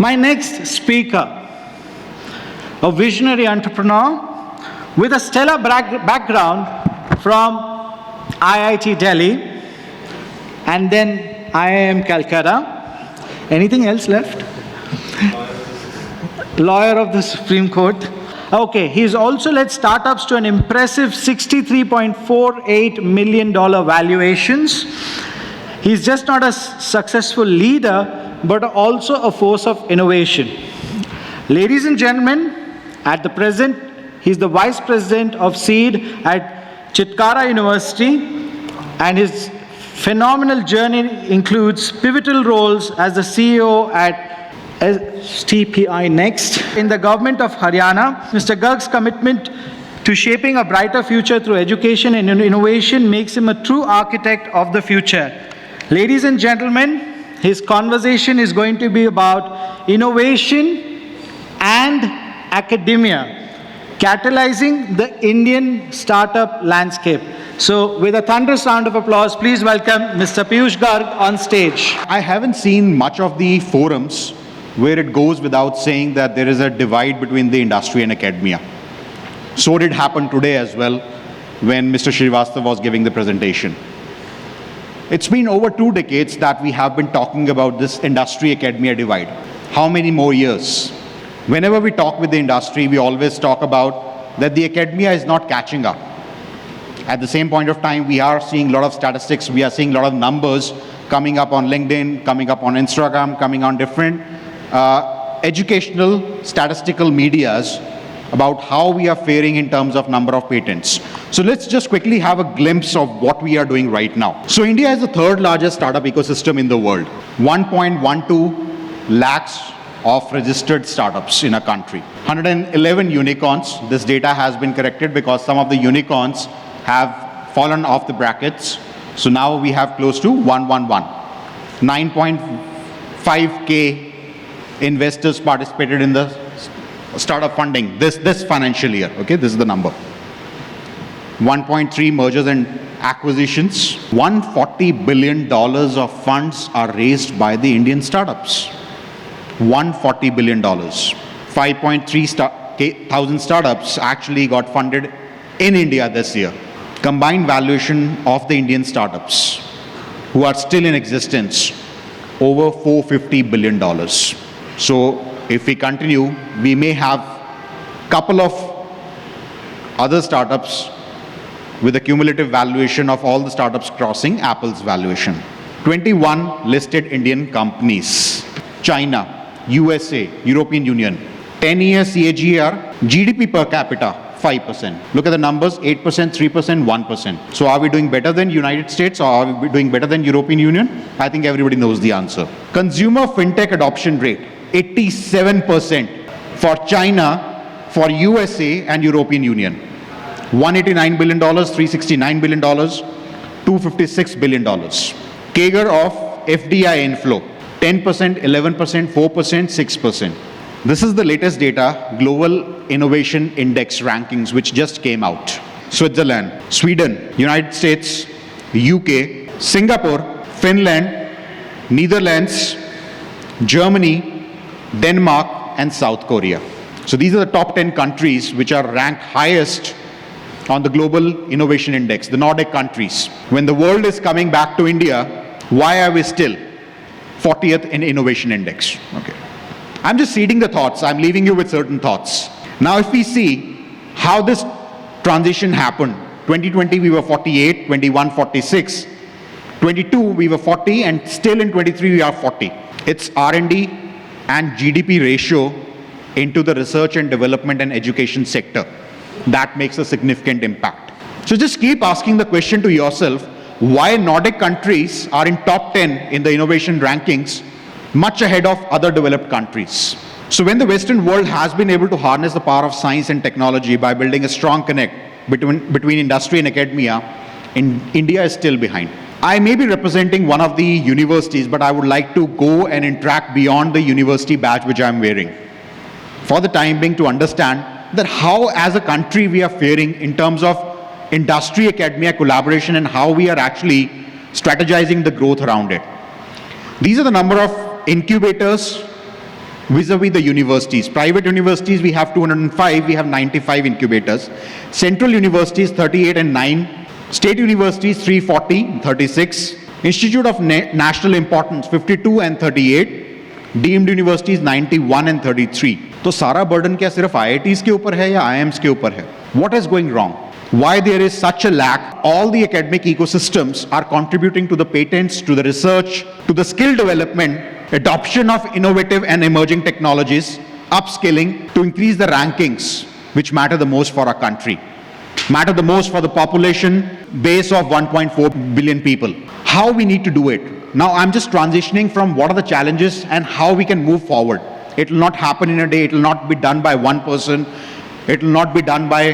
My next speaker, a visionary entrepreneur with a stellar background from IIT Delhi and then IIM Calcutta. Anything else left? Lawyer of the Supreme Court. Okay, he's also led startups to an impressive $63.48 million valuations. He's just not a successful leader, but also a force of innovation. Ladies and gentlemen, at the present, he's the Vice President of Seed at Chitkara University, and his phenomenal journey includes pivotal roles as the CEO at STPI Next in the government of Haryana. Mr. Garg's commitment to shaping a brighter future through education and innovation makes him a true architect of the future. Ladies and gentlemen, his conversation is going to be about innovation and academia, catalyzing the Indian startup landscape. So with a thunderous round of applause, please welcome Mr. Piyush Garg on stage. I haven't seen much of the forums where it goes without saying that there is a divide between the industry and academia. So did happen today as well when Mr. Srivastava was giving the presentation. It's been over 2 decades that we have been talking about this industry-academia divide. How many more years? Whenever we talk with the industry, we always talk about that the academia is not catching up. At the same point of time, we are seeing a lot of statistics, we are seeing a lot of numbers coming up on LinkedIn, coming up on Instagram, coming on different educational statistical medias about how we are faring in terms of number of patents. So let's just quickly have a glimpse of what we are doing right now. So India is the 3rd largest startup ecosystem in the world. 1.12 lakhs of registered startups in a country. 111 unicorns. This data has been corrected because some of the unicorns have fallen off the brackets. So now we have close to 111. 9.5K investors participated in the startup funding this financial year. Okay, this is the number. 1.3 mergers and acquisitions. $140 billion of funds are raised by the Indian startups. $140 billion. 5.3 thousand startups actually got funded in India this year. Combined valuation of the Indian startups who are still in existence, over $450 billion. So if we continue, we may have a couple of other startups with a cumulative valuation of all the startups crossing Apple's valuation. 21 listed Indian companies. China, USA, European Union. 10-year CAGR, GDP per capita, 5%. Look at the numbers, 8%, 3%, 1%. So are we doing better than United States or are we doing better than European Union? I think everybody knows the answer. Consumer fintech adoption rate, 87% for China, for USA and European Union. $189 billion, $369 billion, $256 billion. CAGR of FDI inflow, 10%, 11%, 4%, 6%. This is the latest data, Global Innovation Index rankings, which just came out. Switzerland, Sweden, United States, UK, Singapore, Finland, Netherlands, Germany, Denmark, and South Korea. So these are the top 10 countries which are ranked highest on the Global Innovation Index, the Nordic countries. When the world is coming back to India, why are we still 40th in Innovation Index? Okay. I'm just seeding the thoughts. I'm leaving you with certain thoughts. Now, if we see how this transition happened, 2020 we were 48, 21 46, 22 we were 40, and still in 23 we are 40. It's R&D and GDP ratio into the research and development and education sector that makes a significant impact. So just keep asking the question to yourself, why Nordic countries are in top 10 in the innovation rankings, much ahead of other developed countries. So when the Western world has been able to harness the power of science and technology by building a strong connect between industry and academia, India is still behind. I may be representing one of the universities, but I would like to go and interact beyond the university badge which I'm wearing, for the time being, to understand that how as a country we are faring in terms of industry academia collaboration and how we are actually strategizing the growth around it. These are the number of incubators vis-a-vis the universities. Private universities, we have 205, we have 95 incubators. Central universities, 38 and 9. State universities, 340, 36. Institute of National Importance, 52 and 38. Deemed universities, 91 and 33. तो सारा burden क्या सिर्फ IITs के ऊपर है या IIMs के ऊपर है? What is going wrong? Why there is such a lack? All the academic ecosystems are contributing to the patents, to the research, to the skill development, adoption of innovative and emerging technologies, upskilling to increase the rankings which matter the most for our country, matter the most for the population base of 1.4 billion people. How we need to do it? Now I'm just transitioning from what are the challenges and how we can move forward. It will not happen in a day. It will not be done by one person. It will not be done by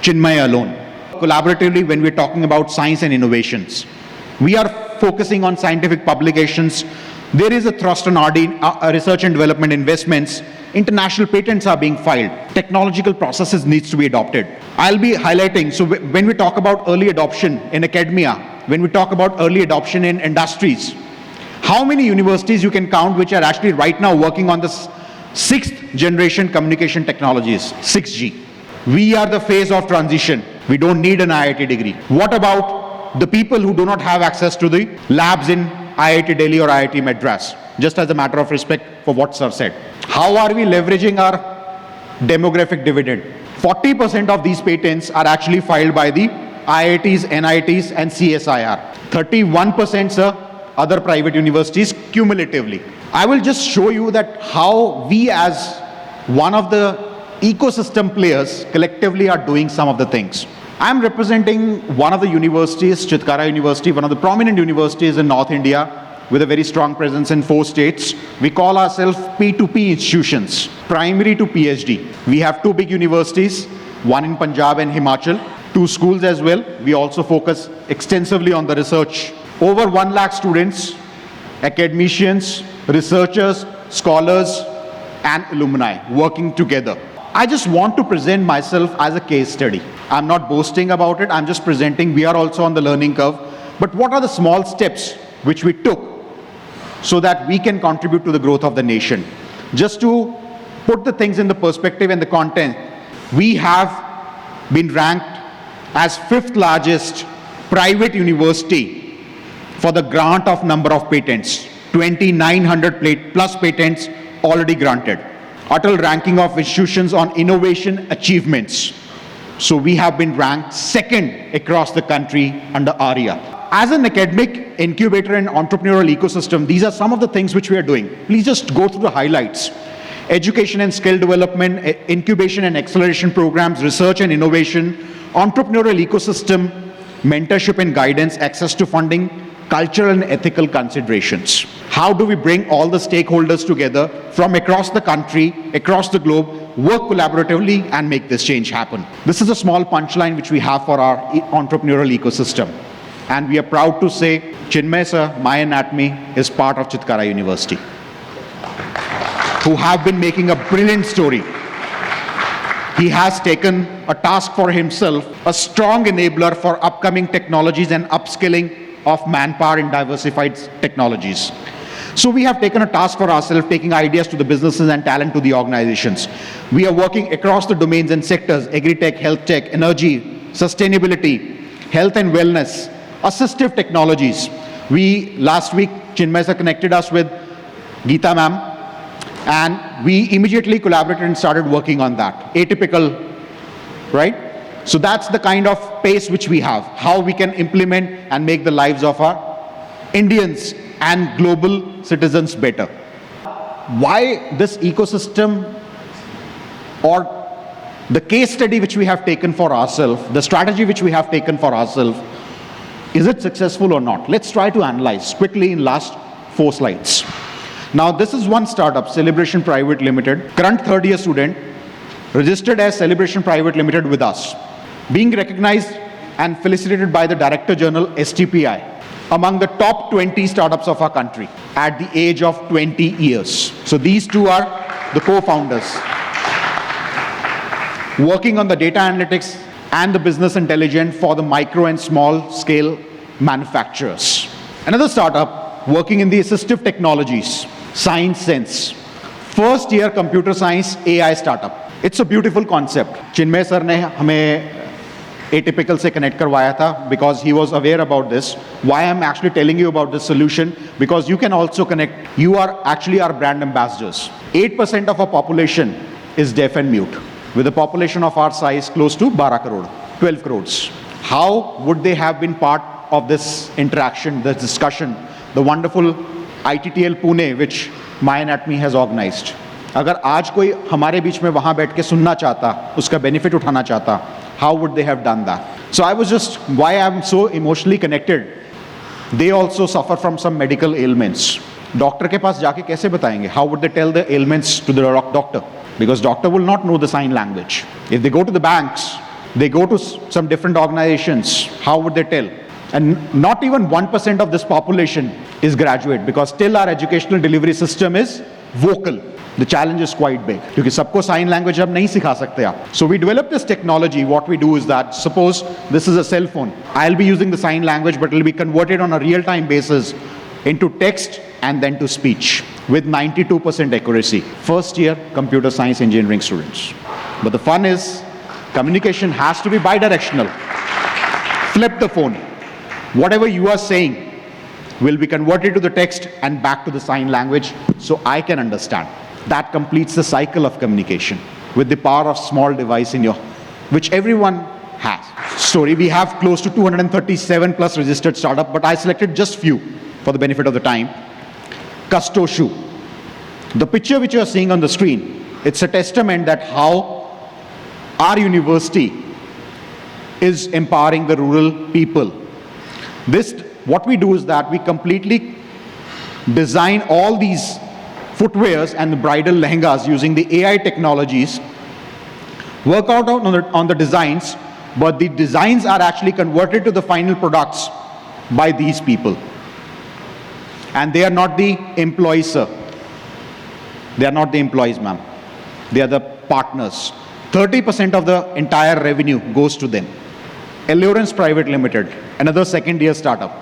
Chinmay alone. Collaboratively, when we're talking about science and innovations, we are focusing on scientific publications. There is a thrust on RD, research and development investments. International patents are being filed. Technological processes needs to be adopted. I'll be highlighting, so when we talk about early adoption in academia, when we talk about early adoption in industries, how many universities you can count which are actually right now working on the 6th generation communication technologies, 6G? We are the phase of transition. We don't need an IIT degree. What about the people who do not have access to the labs in IIT Delhi or IIT Madras? Just as a matter of respect for what sir said. How are we leveraging our demographic dividend? 40% of these patents are actually filed by the IITs, NITs and CSIR. 31%, sir, other private universities cumulatively. I will just show you that how we as one of the ecosystem players collectively are doing some of the things. I'm representing one of the universities, Chitkara University, one of the prominent universities in North India with a very strong presence in 4 states. We call ourselves P2P institutions, primary to PhD. We have 2 big universities, one in Punjab and Himachal, 2 schools as well. We also focus extensively on the research. Over 1 lakh students, academicians, researchers, scholars, and alumni working together. I just want to present myself as a case study. I'm not boasting about it, I'm just presenting. We are also on the learning curve. But what are the small steps which we took so that we can contribute to the growth of the nation? Just to put the things in the perspective and the content, we have been ranked as 5th largest private university for the grant of number of patents. 2,900 plus patents already granted. Atal ranking of institutions on innovation achievements. So we have been ranked 2nd across the country under ARIA. As an academic incubator and entrepreneurial ecosystem, these are some of the things which we are doing. Please just go through the highlights. Education and skill development, incubation and acceleration programs, research and innovation, entrepreneurial ecosystem, mentorship and guidance, access to funding, cultural and ethical considerations. How do we bring all the stakeholders together from across the country, across the globe, work collaboratively and make this change happen? This is a small punchline which we have for our entrepreneurial ecosystem. And we are proud to say, Chinmay sir, My Anatomy is part of Chitkara University, who have been making a brilliant story. He has taken a task for himself, a strong enabler for upcoming technologies and upskilling of manpower in diversified technologies. So we have taken a task for ourselves, taking ideas to the businesses and talent to the organizations. We are working across the domains and sectors, agri-tech, health tech, energy, sustainability, health and wellness, assistive technologies. Last week, Chinmay sir connected us with Geeta ma'am, and we immediately collaborated and started working on that. Atypical, right? So that's the kind of pace which we have, how we can implement and make the lives of our Indians and global citizens better. Why this ecosystem or the case study which we have taken for ourselves, the strategy which we have taken for ourselves, is it successful or not? Let's try to analyze quickly in last 4 slides. Now this is one startup, Celebration Private Limited, current 3rd year student, registered as Celebration Private Limited with us, being recognized and felicitated by the Director General STPI among the top 20 startups of our country at the age of 20 years. So these 2 are the co-founders, working on the data analytics and the business intelligence for the micro and small scale manufacturers. Another startup working in the assistive technologies, Science Sense, First year computer science AI startup. It's a beautiful concept. Chinmay sir ने हमें atypical से connect करवाया था because he was aware about this. Why I'm actually telling you about this solution? Because you can also connect. You are actually our brand ambassadors. 8% of our population is deaf and mute. With a population of our size close to 12 crore, 12 crores. How would they have been part of this interaction, this discussion, the wonderful ITTL Pune which My Anatomy has organized? अगर आज कोई हमारे बीच में वहाँ बैठ के सुनना चाहता, उसका बेनिफिट उठाना चाहता, how would they have done that? So I was just, why I'm so emotionally connected, they also suffer from some medical ailments. Doctor के पास जाके कैसे बताएंगे? How would they tell the ailments to the doctor? Because doctor will not know the sign language. If they go to the banks, they go to some different organizations, how would they tell? And not even 1% of this population is graduate because still our educational delivery system is vocal. The challenge is quite big क्योंकि सबको sign language अब नहीं सिखा सकते आप. So we developed this technology. What we do is that suppose this is a cell phone. I'll be using the sign language, but it'll be converted on a real-time basis into text and then to speech with 92% accuracy. First year computer science engineering students. But the fun is communication has to be bidirectional. Flip the phone. Whatever you are saying will be converted to the text and back to the sign language so I can understand. That completes the cycle of communication with the power of small device in your, which everyone has. Story, we have close to 237 plus registered startup, but I selected just few for the benefit of the time. Custo Shoe. The picture which you are seeing on the screen, it's a testament that how our university is empowering the rural people. This, what we do is that we completely design all these footwears and the bridal lehengas using the AI technologies, work out on the designs, but the designs are actually converted to the final products by these people. And they are not the employees, sir. They are not the employees, ma'am. They are the partners. 30% of the entire revenue goes to them. Allurance Private Limited, another second-year startup.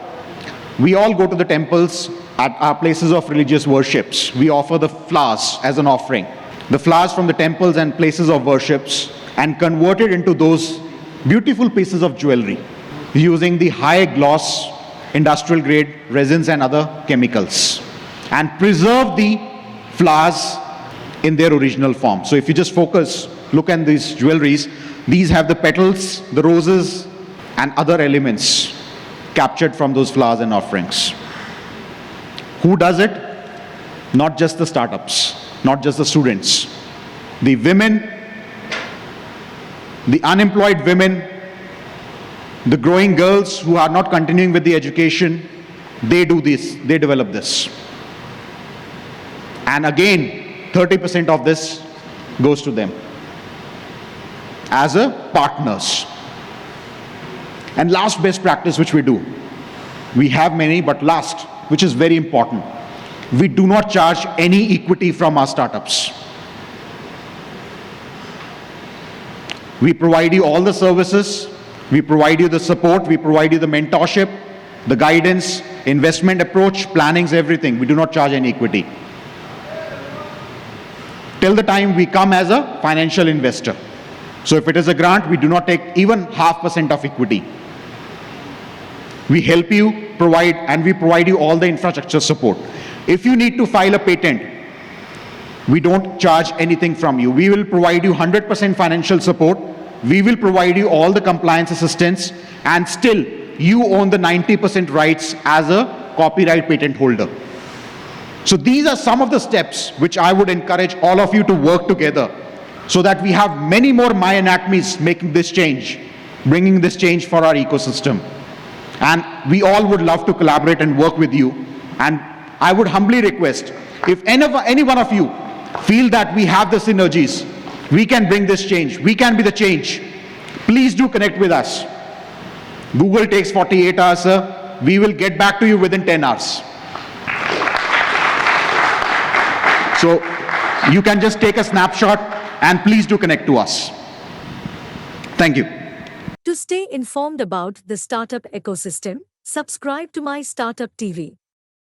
We all go to the temples at our places of religious worships. We offer the flowers as an offering. The flowers from the temples and places of worships and convert it into those beautiful pieces of jewelry using the high gloss industrial grade resins and other chemicals and preserve the flowers in their original form. So if you just focus, look at these jewelries, these have the petals, the roses and other elements captured from those flowers and offerings. Who does it? Not just the startups, not just the students. The women, the unemployed women, the growing girls who are not continuing with the education, they do this, they develop this. And again, 30% of this goes to them as a partners. And last best practice which we do, we have many, but last, which is very important, we do not charge any equity from our startups. We provide you all the services, we provide you the support, we provide you the mentorship, the guidance, investment approach, plannings, everything. We do not charge any equity. Till the time we come as a financial investor. So if it is a grant, we do not take even 0.5% of equity. We help you provide, and we provide you all the infrastructure support. If you need to file a patent, we don't charge anything from you. We will provide you 100% financial support. We will provide you all the compliance assistance, and still you own the 90% rights as a copyright patent holder. So these are some of the steps which I would encourage all of you to work together so that we have many more My Anatomies making this change, bringing this change for our ecosystem. And we all would love to collaborate and work with you. And I would humbly request, if any one of you feel that we have the synergies, we can bring this change, we can be the change, please do connect with us. Google takes 48 hours, sir. We will get back to you within 10 hours. So you can just take a snapshot and please do connect to us. Thank you. To stay informed about the startup ecosystem, subscribe to My Startup TV.